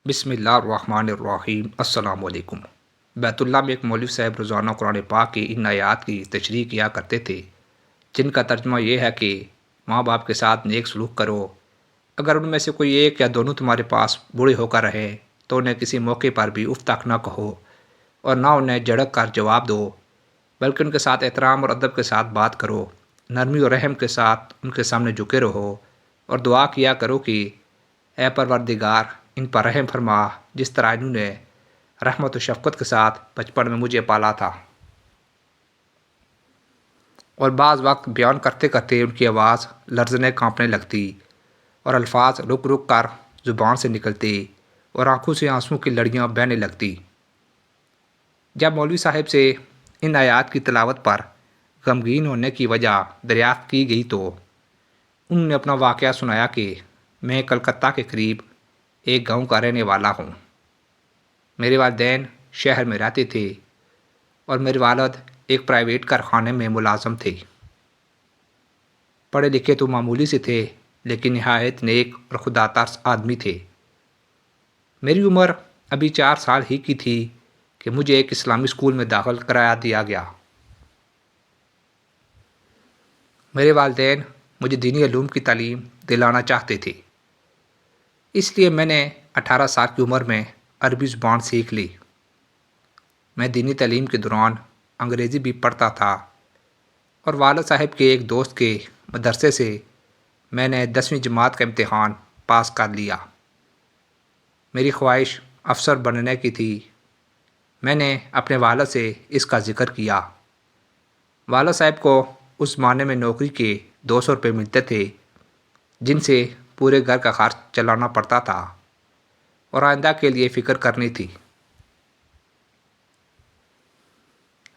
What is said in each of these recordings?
بسم اللہ الرحمن الرحیم۔ السلام علیکم۔ بیت اللہ میں ایک مولوی صاحب روزانہ قرآن پاک کی ان آیات کی تشریح کیا کرتے تھے، جن کا ترجمہ یہ ہے کہ ماں باپ کے ساتھ نیک سلوک کرو۔ اگر ان میں سے کوئی ایک یا دونوں تمہارے پاس بوڑھے ہو کر رہے تو انہیں کسی موقع پر بھی اف تک نہ کہو اور نہ انہیں جھڑک کر جواب دو، بلکہ ان کے ساتھ احترام اور ادب کے ساتھ بات کرو، نرمی اور رحم کے ساتھ ان کے سامنے جھکے رہو اور دعا کیا کرو کہ اے پروردگار ان پر رحم فرما، جس طرح انہوں نے رحمت و شفقت کے ساتھ بچپن میں مجھے پالا تھا۔ اور بعض وقت بیان کرتے کرتے ان کی آواز لرزنے کانپنے لگتی اور الفاظ رک رک کر زبان سے نکلتے اور آنکھوں سے آنسوں کی لڑیاں بہنے لگتی۔ جب مولوی صاحب سے ان آیات کی تلاوت پر غمگین ہونے کی وجہ دریافت کی گئی تو انہوں نے اپنا واقعہ سنایا کہ میں کلکتہ کے قریب ایک گاؤں کا رہنے والا ہوں۔ میرے والدین شہر میں رہتے تھے اور میرے والد ایک پرائیویٹ کارخانے میں ملازم تھے۔ پڑھے لکھے تو معمولی سے تھے، لیکن نہایت نیک اور خدا ترس آدمی تھے۔ میری عمر ابھی 4 سال ہی کی تھی کہ مجھے ایک اسلامی اسکول میں داخل کرایا دیا گیا۔ میرے والدین مجھے دینی علوم کی تعلیم دلانا چاہتے تھے، اس لیے میں نے 18 سال کی عمر میں عربی زبان سیکھ لی۔ میں دینی تعلیم کے دوران انگریزی بھی پڑھتا تھا اور والد صاحب کے ایک دوست کے مدرسے سے میں نے 10ویں جماعت کا امتحان پاس کر لیا۔ میری خواہش افسر بننے کی تھی۔ میں نے اپنے والد سے اس کا ذکر کیا۔ والد صاحب کو اس زمانے میں نوکری کے 200 روپے ملتے تھے، جن سے پورے گھر کا خرچ چلانا پڑتا تھا اور آئندہ کے لیے فکر کرنی تھی۔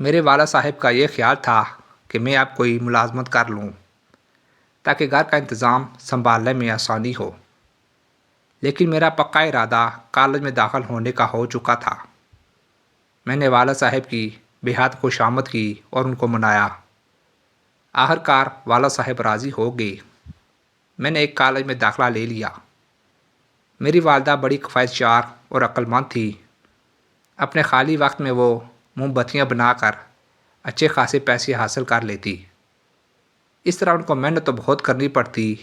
میرے والد صاحب کا یہ خیال تھا کہ میں اب کوئی ملازمت کر لوں تاکہ گھر کا انتظام سنبھالنے میں آسانی ہو، لیکن میرا پکا ارادہ کالج میں داخل ہونے کا ہو چکا تھا۔ میں نے والد صاحب کی بے حد خوش آمد کی اور ان کو منایا۔ آخرکار والد صاحب راضی ہو گئے۔ میں نے ایک کالج میں داخلہ لے لیا۔ میری والدہ بڑی خواہشات اور عقل مند تھی۔ اپنے خالی وقت میں وہ موم بتیاں بنا کر اچھے خاصے پیسے حاصل کر لیتی۔ اس طرح ان کو محنت تو بہت کرنی پڑتی،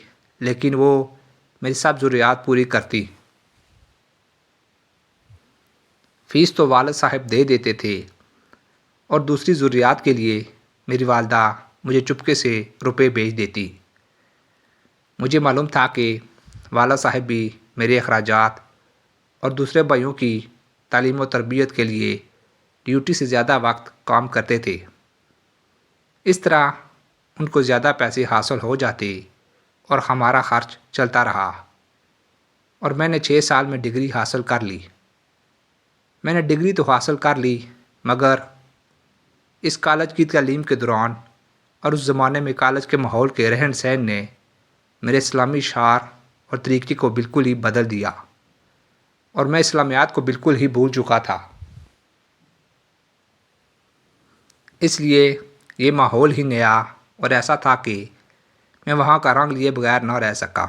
لیکن وہ میری سب ضروریات پوری کرتی۔ فیس تو والد صاحب دے دیتے تھے اور دوسری ضروریات کے لیے میری والدہ مجھے چپکے سے روپے بھیج دیتی۔ مجھے معلوم تھا کہ والد صاحب بھی میرے اخراجات اور دوسرے بھائیوں کی تعلیم و تربیت کے لیے ڈیوٹی سے زیادہ وقت کام کرتے تھے۔ اس طرح ان کو زیادہ پیسے حاصل ہو جاتے اور ہمارا خرچ چلتا رہا، اور میں نے 6 سال میں ڈگری حاصل کر لی۔ میں نے ڈگری تو حاصل کر لی، مگر اس کالج کی تعلیم کے دوران اور اس زمانے میں کالج کے ماحول کے رہن سہن نے میرے اسلامی شعار اور طریقے کو بالکل ہی بدل دیا اور میں اسلامیات کو بالکل ہی بھول چکا تھا۔ اس لیے یہ ماحول ہی نیا اور ایسا تھا کہ میں وہاں کا رنگ لیے بغیر نہ رہ سکا۔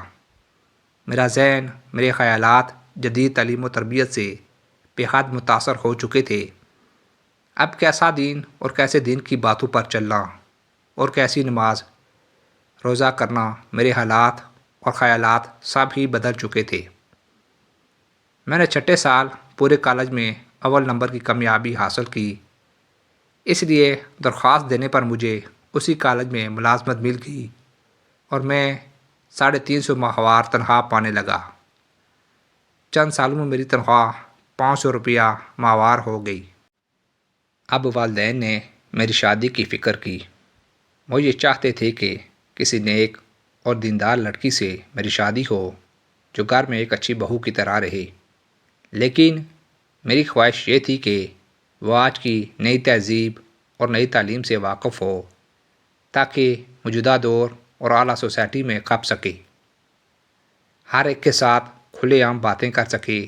میرا ذہن، میرے خیالات جدید تعلیم و تربیت سے بے حد متاثر ہو چکے تھے۔ اب کیسا دین اور کیسے دین کی باتوں پر چلنا اور کیسی نماز روزہ کرنا، میرے حالات اور خیالات سب ہی بدل چکے تھے۔ میں نے 6 سال پورے کالج میں اول نمبر کی کامیابی حاصل کی، اس لیے درخواست دینے پر مجھے اسی کالج میں ملازمت مل گئی اور میں 350 ماہوار تنخواہ پانے لگا۔ چند سالوں میں میری تنخواہ 500 روپیہ ماہوار ہو گئی۔ اب والدین نے میری شادی کی فکر کی۔ وہ یہ چاہتے تھے کہ کسی نیک اور دیندار لڑکی سے میری شادی ہو جو گھر میں ایک اچھی بہو کی طرح رہے، لیکن میری خواہش یہ تھی کہ وہ آج کی نئی تہذیب اور نئی تعلیم سے واقف ہو تاکہ موجودہ دور اور اعلیٰ سوسائٹی میں کھپ سکے، ہر ایک کے ساتھ کھلے عام باتیں کر سکے،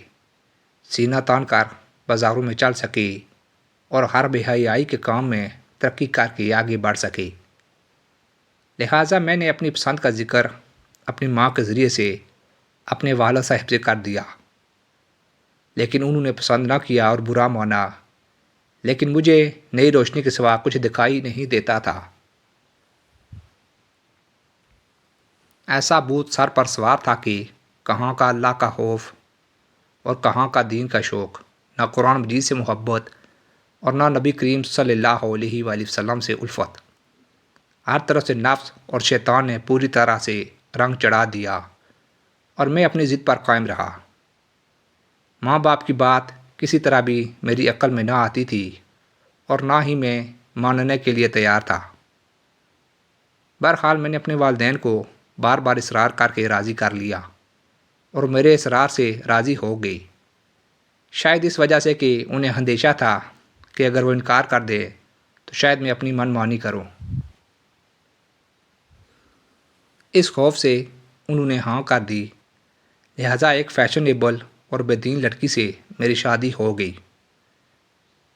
سینہ تان کر بازاروں میں چل سکے اور ہر بے حیائی کے کام میں ترقی کر کے آگے بڑھ سکے۔ لہٰذا میں نے اپنی پسند کا ذکر اپنی ماں کے ذریعے سے اپنے والد صاحب سے کر دیا۔ لیکن انہوں نے پسند نہ کیا اور برا مانا، لیکن مجھے نئی روشنی کے سوا کچھ دکھائی نہیں دیتا تھا۔ ایسا بھوت سر پر سوار تھا کہ کہاں کا اللہ کا خوف اور کہاں کا دین کا شوق، نہ قرآن مجید سے محبت اور نہ نبی کریم صلی اللہ علیہ وآلہ وسلم سے الفت۔ ہر طرف سے نفس اور شیطان نے پوری طرح سے رنگ چڑھا دیا اور میں اپنی ضد پر قائم رہا۔ ماں باپ کی بات کسی طرح بھی میری عقل میں نہ آتی تھی اور نہ ہی میں ماننے کے لیے تیار تھا۔ بہرحال میں نے اپنے والدین کو بار بار اصرار کر کے راضی کر لیا اور میرے اصرار سے راضی ہو گئی، شاید اس وجہ سے کہ انہیں اندیشہ تھا کہ اگر وہ انکار کر دے تو شاید میں اپنی من مانی کروں۔ اس خوف سے انہوں نے ہاں کر دی، لہٰذا ایک فیشنیبل اور بے دین لڑکی سے میری شادی ہو گئی۔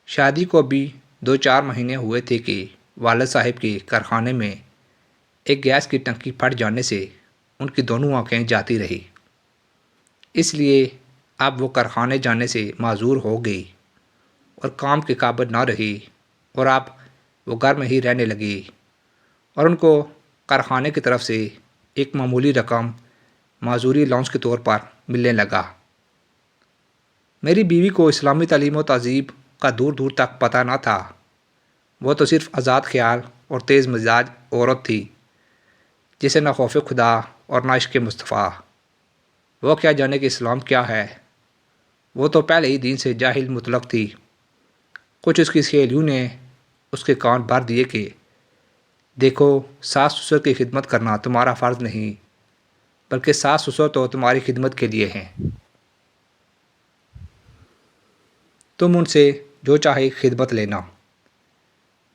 شادی کو بھی 2-4 مہینے ہوئے تھے کہ والد صاحب کے کارخانے میں ایک گیس کی ٹنکی پھٹ جانے سے ان کی دونوں آنکھیں جاتی رہی، اس لیے اب وہ کارخانے جانے سے معذور ہو گئی اور کام کے قابل نہ رہی، اور اب وہ گھر میں ہی رہنے لگی اور ان کو کارخانے کی طرف سے ایک معمولی رقم معذوری الاؤنس کے طور پر ملنے لگا۔ میری بیوی کو اسلامی تعلیم و تہذیب کا دور دور تک پتہ نہ تھا، وہ تو صرف آزاد خیال اور تیز مزاج عورت تھی جسے نہ خوف خدا اور نہ عشق مصطفیٰ۔ وہ کیا جانے کہ اسلام کیا ہے، وہ تو پہلے ہی دین سے جاہل مطلق تھی۔ کچھ اس کی سہیلیوں نے اس کے کان بھر دیے کہ دیکھو، ساس سسر کی خدمت کرنا تمہارا فرض نہیں، بلکہ ساس سسر تو تمہاری خدمت کے لیے ہیں، تم ان سے جو چاہے خدمت لینا۔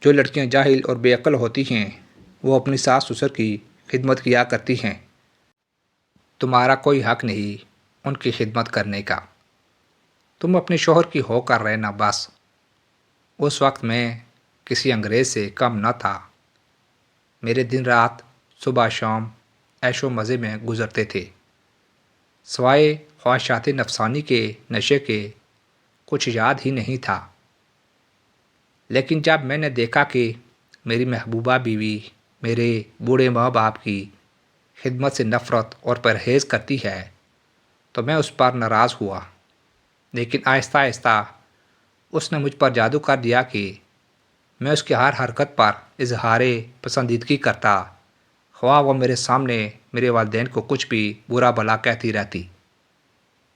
جو لڑکیاں جاہل اور بے عقل ہوتی ہیں وہ اپنی ساس سسر کی خدمت کیا کرتی ہیں، تمہارا کوئی حق نہیں ان کی خدمت کرنے کا، تم اپنے شوہر کی ہو کر رہنا بس۔ اس وقت میں کسی انگریز سے کم نہ تھا، میرے دن رات صبح شام عیش و مزے میں گزرتے تھے، سوائے خواہشات نفسانی کے نشے کے کچھ یاد ہی نہیں تھا۔ لیکن جب میں نے دیکھا کہ میری محبوبہ بیوی میرے بوڑھے ماں باپ کی خدمت سے نفرت اور پرہیز کرتی ہے تو میں اس پر ناراض ہوا، لیکن آہستہ آہستہ اس نے مجھ پر جادو کر دیا کہ میں اس کی ہر حرکت پر اظہار پسندیدگی کرتا، خواہ وہ میرے سامنے میرے والدین کو کچھ بھی برا بھلا کہتی رہتی،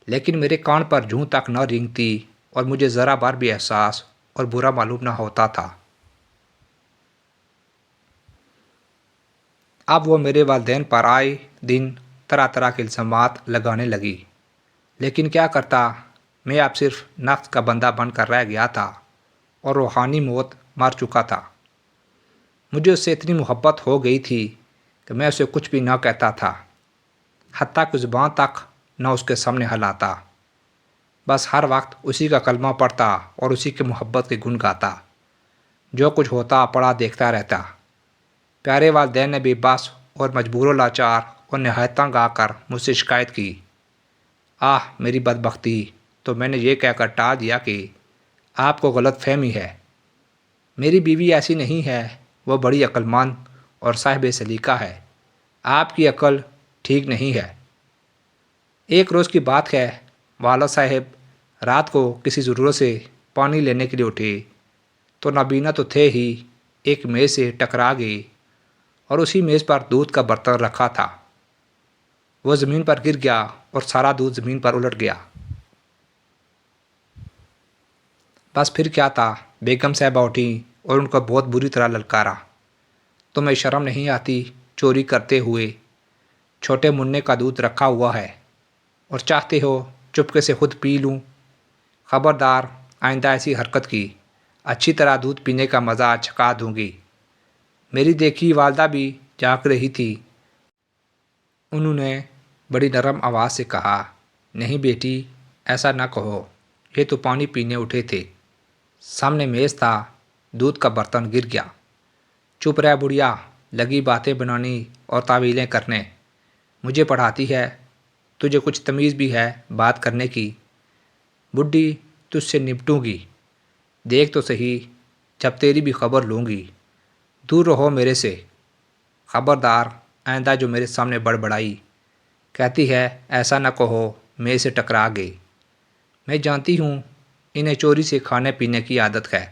لیکن میرے کان پر جوں تک نہ رینگتی اور مجھے ذرا بار بھی احساس اور برا معلوم نہ ہوتا تھا۔ اب وہ میرے والدین پر آئے دن طرح طرح کے الزامات لگانے لگی، لیکن کیا کرتا، میں اب صرف نفس کا بندہ بن کر رہ گیا تھا اور روحانی موت مر چکا تھا۔ مجھے اس سے اتنی محبت ہو گئی تھی کہ میں اسے کچھ بھی نہ کہتا تھا، حتیٰ کہ زبان تک نہ اس کے سامنے ہلاتا، بس ہر وقت اسی کا کلمہ پڑھتا اور اسی کی محبت کے گن گاتا، جو کچھ ہوتا پڑا دیکھتا رہتا۔ پیارے والدین نے بے بس اور مجبور و لاچار اور نہایت تنگ آ کر مجھ سے شکایت کی۔ میری بدبختی، تو میں نے یہ کہہ کر ٹال دیا کہ آپ کو غلط فہمی ہے، میری بیوی ایسی نہیں ہے، وہ بڑی عقل مند اور صاحب سلیقہ ہے، آپ کی عقل ٹھیک نہیں ہے۔ ایک روز کی بات ہے، والد صاحب رات کو کسی ضرورت سے پانی لینے کے لیے اٹھے تو نابینا تو تھے ہی، ایک میز سے ٹکرا گئے اور اسی میز پر دودھ کا برتن رکھا تھا، وہ زمین پر گر گیا اور سارا دودھ زمین پر الٹ گیا۔ بس پھر کیا تھا، بیگم صاحبہ اٹھیں اور ان کو بہت بری طرح للکارا، تمہیں شرم نہیں آتی، چوری کرتے ہوئے چھوٹے منع کا دودھ رکھا ہوا ہے اور چاہتے ہو چپکے سے خود پی لوں؟ خبردار، آئندہ ایسی حرکت کی، اچھی طرح دودھ پینے کا مزہ چکھا دوں گی۔ میری دیکھی والدہ بھی جاگ رہی تھی، انہوں نے بڑی نرم آواز سے کہا، نہیں بیٹی، ایسا نہ کہو، یہ تو پانی پینے اٹھے تھے، سامنے میز تھا، دودھ کا برتن گر گیا۔ چپ رہ بڑھیا، لگی باتیں بنانی اور تعویلیں کرنے، مجھے پڑھاتی ہے، تجھے کچھ تمیز بھی ہے بات کرنے کی؟ بڈھی تجھ سے نپٹوں گی، دیکھ تو صحیح جب تیری بھی خبر لوں گی، دور رہو میرے سے، خبردار آئندہ جو میرے سامنے بڑبڑائی، کہتی ہے ایسا نہ کہو میں اسے ٹکرا گئی، میں جانتی ہوں انہیں چوری سے کھانے پینے کی عادت ہے۔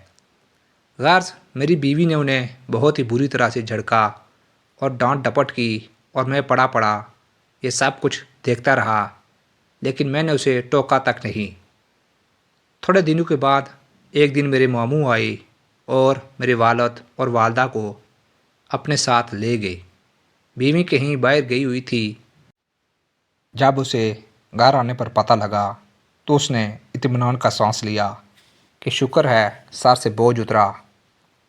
غرض میری بیوی نے انہیں بہت ہی بری طرح سے جھڑکا اور ڈانٹ ڈپٹ کی اور میں پڑا پڑا یہ سب کچھ دیکھتا رہا، لیکن میں نے اسے ٹوکا تک نہیں۔ تھوڑے دنوں کے بعد ایک دن میرے ماموں آئے اور میرے والد اور والدہ کو اپنے ساتھ لے گئے۔ بیوی کہیں باہر گئی ہوئی تھی۔ جب اسے گھر آنے پر پتہ لگا تو اس نے اطمینان کا سانس لیا کہ شکر ہے سر سے بوجھ اترا،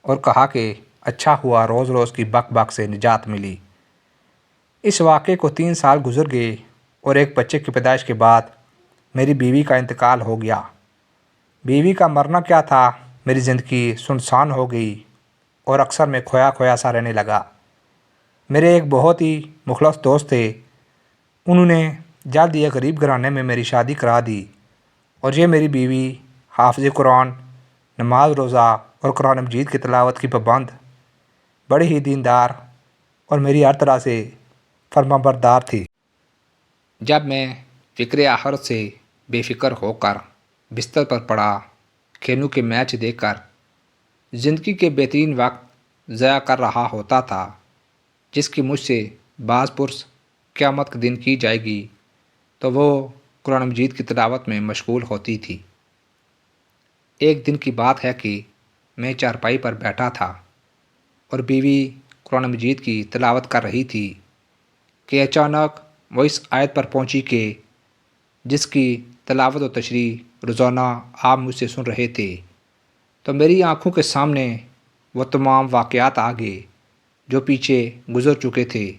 اور کہا کہ اچھا ہوا روز روز کی بک بک سے نجات ملی۔ اس واقعے کو 3 سال گزر گئے اور ایک بچے کی پیدائش کے بعد میری بیوی کا انتقال ہو گیا۔ بیوی کا مرنا کیا تھا، میری زندگی سنسان ہو گئی اور اکثر میں کھویا کھویا سا رہنے لگا۔ میرے ایک بہت ہی مخلص دوست تھے، انہوں نے جلد ہی ایک غریب گھرانے میں میری شادی کرا دی، اور یہ میری بیوی حافظ قرآن، نماز روزہ اور قرآن مجید کی تلاوت کی پابند، بڑی ہی دیندار اور میری ہر طرح سے فرما بردار تھی۔ جب میں فکر آخرت سے بے فکر ہو کر بستر پر پڑا، کھیلوں کے میچ دیکھ کر زندگی کے بہترین وقت ضائع کر رہا ہوتا تھا، جس کی مجھ سے باز پرس قیامت کے دن کی جائے گی، تو وہ قرآن مجید کی تلاوت میں مشغول ہوتی تھی۔ ایک دن کی بات ہے کہ میں چارپائی پر بیٹھا تھا اور بیوی قرآن مجید کی تلاوت کر رہی تھی کہ اچانک وہ اس آیت پر پہنچی کہ جس کی تلاوت و تشریح روزانہ آپ مجھ سے سن رہے تھے، تو میری آنکھوں کے سامنے وہ تمام واقعات آ گئے جو پیچھے گزر چکے تھے،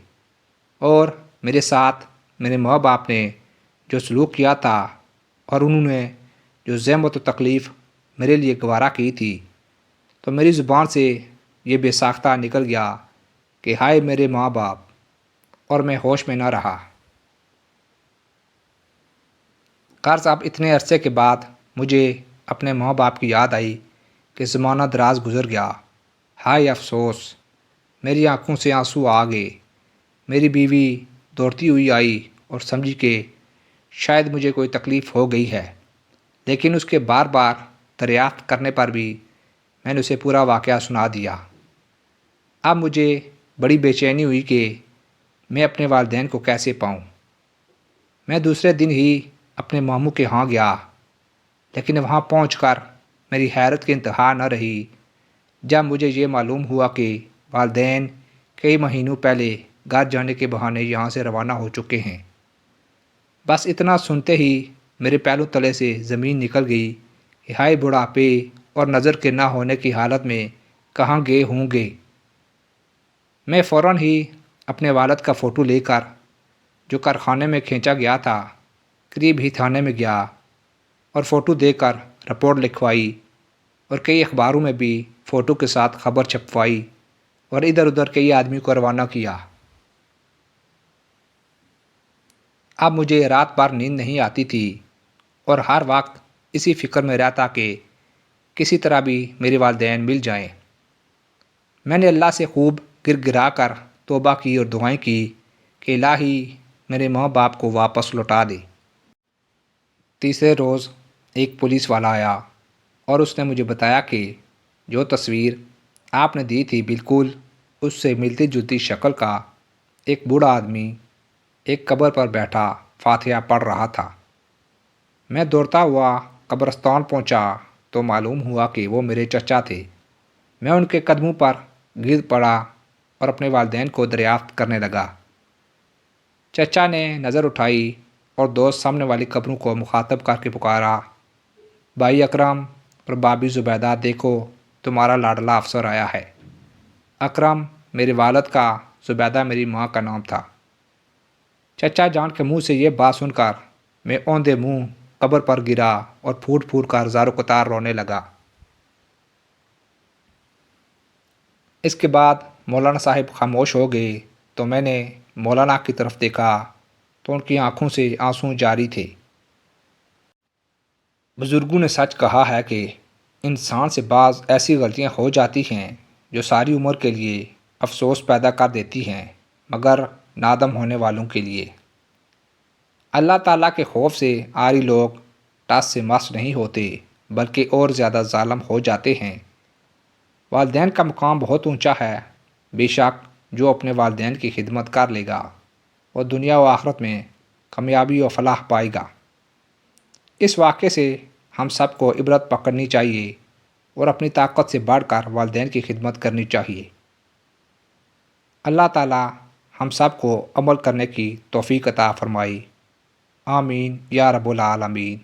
اور میرے ساتھ میرے ماں باپ نے جو سلوک کیا تھا اور انہوں نے جو زحمت و تکلیف میرے لیے گوارا کی تھی، تو میری زبان سے یہ بے ساختہ نکل گیا کہ ہائے میرے ماں باپ، اور میں ہوش میں نہ رہا۔ غرض اب اتنے عرصے کے بعد مجھے اپنے ماں باپ کی یاد آئی کہ زمانہ دراز گزر گیا۔ ہائے افسوس، میری آنکھوں سے آنسو آ گئے۔ میری بیوی دوڑتی ہوئی آئی اور سمجھی کہ شاید مجھے کوئی تکلیف ہو گئی ہے، لیکن اس کے بار بار دریافت کرنے پر بھی میں نے اسے پورا واقعہ سنا دیا۔ اب مجھے بڑی بے چینی ہوئی کہ میں اپنے والدین کو کیسے پاؤں۔ میں دوسرے دن ہی اپنے ماموں کے ہاں گیا، لیکن وہاں پہنچ کر میری حیرت کی انتہا نہ رہی جب مجھے یہ معلوم ہوا کہ والدین کئی مہینوں پہلے گھر جانے کے بہانے یہاں سے روانہ ہو چکے ہیں۔ بس اتنا سنتے ہی میرے پہلو تلے سے زمین نکل گئی کہ ہائے بڑھاپے اور نظر کے نہ ہونے کی حالت میں کہاں گئے ہوں گے۔ میں فوراً ہی اپنے والد کا فوٹو لے کر جو کارخانے میں کھینچا گیا تھا، قریب ہی تھانے میں گیا اور فوٹو دے کر رپورٹ لکھوائی، اور کئی اخباروں میں بھی فوٹو کے ساتھ خبر چھپوائی اور ادھر ادھر کئی آدمی کو روانہ کیا۔ اب مجھے رات بھر نیند نہیں آتی تھی اور ہر وقت اسی فکر میں رہتا کہ کسی طرح بھی میرے والدین مل جائیں۔ میں نے اللہ سے خوب گر گرا کر توبہ کی اور دعائیں کی کہ الہی میرے ماں باپ کو واپس لوٹا دے۔ تیسرے روز ایک پولیس والا آیا اور اس نے مجھے بتایا کہ جو تصویر آپ نے دی تھی بالکل اس سے ملتی جلتی شکل کا ایک بوڑھا آدمی ایک قبر پر بیٹھا فاتحہ پڑھ رہا تھا۔ میں دوڑتا ہوا قبرستان پہنچا تو معلوم ہوا کہ وہ میرے چچا تھے۔ میں ان کے قدموں پر گر پڑا اور اپنے والدین کو دریافت کرنے لگا۔ چچا نے نظر اٹھائی اور دوست سامنے والی قبروں کو مخاطب کر کے پکارا، بھائی اکرم اور بابی زبیدہ، دیکھو تمہارا لاڈلا افسر آیا ہے۔ اکرم میرے والد کا، زبیدہ میری ماں کا نام تھا۔ چچا جان کے منہ سے یہ بات سن کر میں اوندے منہ قبر پر گرا اور پھوٹ پھوٹ کر زار و قطار رونے لگا۔ اس کے بعد مولانا صاحب خاموش ہو گئے تو میں نے مولانا کی طرف دیکھا تو ان کی آنکھوں سے آنسو جاری تھے۔ بزرگوں نے سچ کہا ہے کہ انسان سے بعض ایسی غلطیاں ہو جاتی ہیں جو ساری عمر کے لیے افسوس پیدا کر دیتی ہیں، مگر نادم ہونے والوں کے لیے اللہ تعالیٰ کے خوف سے آری لوگ ٹس سے مس نہیں ہوتے بلکہ اور زیادہ ظالم ہو جاتے ہیں۔ والدین کا مقام بہت اونچا ہے، بے شک جو اپنے والدین کی خدمت کر لے گا وہ دنیا و آخرت میں کامیابی و فلاح پائے گا۔ اس واقعے سے ہم سب کو عبرت پکڑنی چاہیے اور اپنی طاقت سے بڑھ کر والدین کی خدمت کرنی چاہیے۔ اللہ تعالی ہم سب کو عمل کرنے کی توفیق عطا فرمائے۔ آمین یا رب العالمین۔